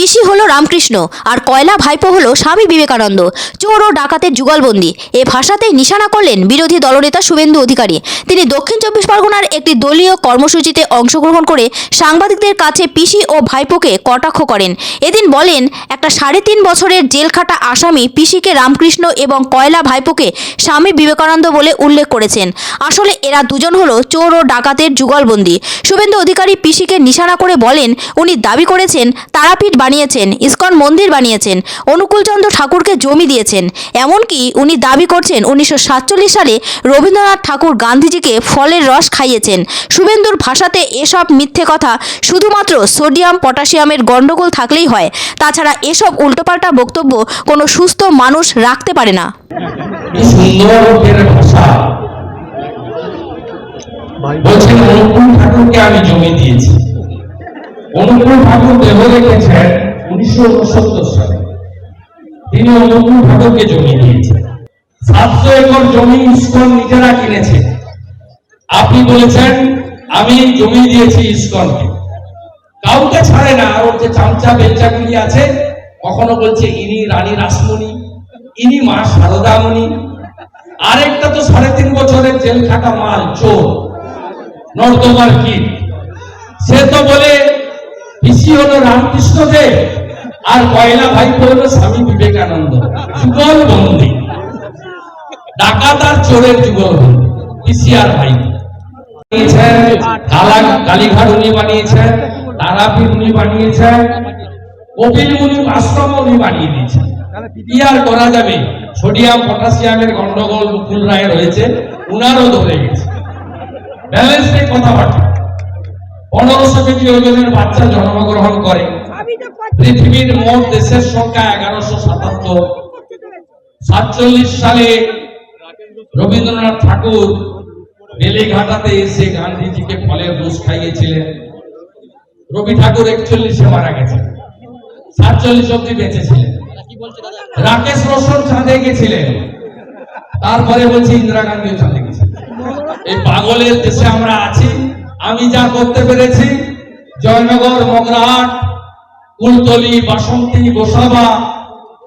পিসি হলো রামকৃষ্ণ আর কয়লা ভাইপো হলো স্বামী বিবেকানন্দ। চোর ও ডাকাতের যুগলবন্দি এ ভাষাতেই নিশানা করলেন বিরোধী দলনেতা শুভেন্দু অধিকারী। তিনি দক্ষিণ চব্বিশ পরগনার একটি দলীয় কর্মসূচিতে অংশগ্রহণ করে সাংবাদিকদের কাছে পিসি ও ভাইপোকে কটাক্ষ করেন। এদিন বলেন, একটা 3.5 বছরের জেল খাটা আসামি পিসিকে রামকৃষ্ণ এবং কয়লা ভাইপোকে স্বামী বিবেকানন্দ বলে উল্লেখ করেছেন। আসলে এরা দুজন হলো চোর ও ডাকাতের যুগলবন্দি। শুভেন্দু অধিকারী পিসিকে নিশানা করে বলেন, উনি দাবি করেছেন তারাপীঠ বানিয়েছেন, ইসকন মন্দির বানিয়েছেন, অনুকূলচন্দ্র ঠাকুরকে জমি দিয়েছেন। এমনকি উনি দাবি করছেন 1947 সালে রবীন্দ্রনাথ ঠাকুর গান্ধীজিকে ফলের রস খাইয়েছেন। শুভেন্দুর ভাষাতে এসব মিথ্যে কথা শুধুমাত্র সোডিয়াম পটাশিয়ামের গন্ডগোল থাকলেই হয়। তাছাড়া এসব উল্টোপাল্টা বক্তব্য কোনো সুস্থ মানুষ রাখতে পারে না। বলছেন অনুকূল ঠাকুরকে আমি জমি দিয়েছি। অনুকূল ঠাকুর দেহ রেখেছেন 1969 সালে, তিনি অনুকূল ঠাকুরকে জমি দিয়েছেন। 700 একর জমি ইসকন নিজেরা কিনেছে। আপনি বলেছেন আমি জমি দিয়েছি ইসকনকে, কাউকে ছাড়ে না। আর যে চামচা বেলচাগুলি আছে, কখনো বলছে ইনি রানী রাসমণি, ইনি মা শারদামণি। আরেকটা তো 3.5 বছরের জেল খাটা মাল, চোর, নর্দমার কীট। সে তো বলে পিসি হলো রামকৃষ্ণ দেব আর কয়লা ভাইপো হলো স্বামী বিবেকানন্দ। যুগলবন্দি, ডাকাত আর চোরের যুগলবন্দি পিসি আর ভাই। কালীঘাট উনি বানিয়েছেন, তারাপীঠ উনি বানিয়েছেন, কপিলমুনি আশ্রম উনি বানিয়ে দিয়েছেন। কি আর করা যাবে? সোডিয়াম পটাশিয়ামের গন্ডগোল মুকুল রায় রয়েছে, উনারও ধরে গেছে। ব্যালেন্স নেই কথাবার্তা। 1500 কোটি ওজনের বাচ্চা জন্মগ্রহণ করে। পৃথিবীর মোট দেশের সংখ্যা 1177। 47 সালে রবীন্দ্রনাথ ঠাকুর বেলেঘাটাতে এসে গান্ধীজিকে ফলের রস খাইয়েছিলেন। রবি ঠাকুর 41-এ মারা গেছেন, 47 অব্দি বেঁচে ছিলেন। রাকেশ রোশন চাঁদে গেছিলেন, তারপরে বলছি ইন্দিরা গান্ধীও চাঁদে গেছিলেন। এই পাগলের দেশে আমরা আছি। আমি যা করতে পেরেছি, জয়নগর, মগরাহাট, কুলতলি, বাসন্তী, গোসাবা,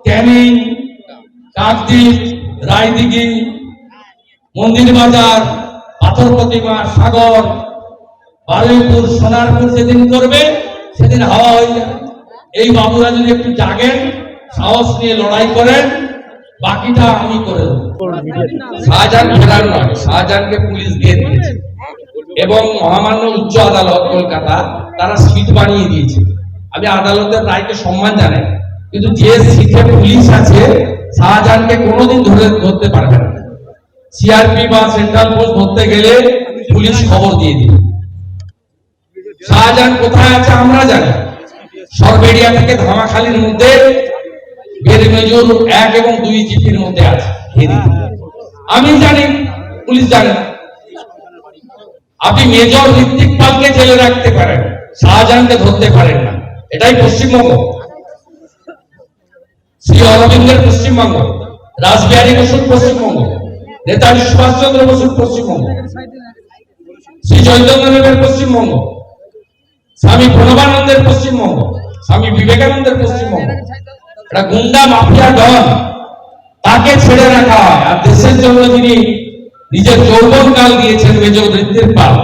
ক্যানিং, কাকদ্বীপ, রায়দিঘি, মন্দির বাজার, পাথর প্রতিমা, সাগর, বারুইপুর, সোনারপুর যেদিন করবে সেদিন হাওয়া হয়ে যাবে। এই বাবুরা যদি একটু জাগেন, সাহস নিয়ে লড়াই করেন, বাকিটা আমি করে দেবো। শাহজাহান ফেরার নয়, শাহজাহানকে পুলিশ দিয়ে দিয়েছে এবং মহামান্য উচ্চ আদালত কলকাতা তারা সিট বানিয়ে দিয়েছে। আমি আদালতের রায়কে সম্মান জানাই, কিন্তু যে সিটে পুলিশ আছে শাহজাহানকে কোনোদিন ধরতে পারবে না। সিআরপি বা সেন্ট্রাল ফোর্স ধরতে গেলে পুলিশ খবর দিয়ে দিবে। শাহজাহান কোথায় আছে আমরা জানি। সরবেরিয়া থেকে ধামাখালির মধ্যে বেরমেজুর 1 এবং 2 জিপির মধ্যে আছে। আমি জানি, পুলিশ জানে না। আপনি মেজর ঋত্বিক পালকে জেলে রাখতে পারেন, শাহজাহানকে ধরতে পারেন না। এটাই পশ্চিমবঙ্গ, শ্রী অরবিন্দের পশ্চিমবঙ্গ, রাসবিহারী বসুর পশ্চিমবঙ্গ, নেতাজি সুভাষচন্দ্র বসুর পশ্চিমবঙ্গ, শ্রী চৈতন্যদেবের পশ্চিমবঙ্গ, স্বামী প্রণবানন্দের পশ্চিমবঙ্গ, স্বামী বিবেকানন্দের পশ্চিমবঙ্গ। এটা গুন্ডা মাফিয়া ডন, তাকে ছেড়ে রাখা হয়। আর দেশের জন্য যিনি নিজের যৌবনকাল দিয়েছেন মেজর ঋত্বিক পাল,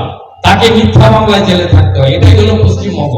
তাকে মিথ্যা মামলায় জেলে থাকতে হয়। এটাই হলো পশ্চিমবঙ্গ।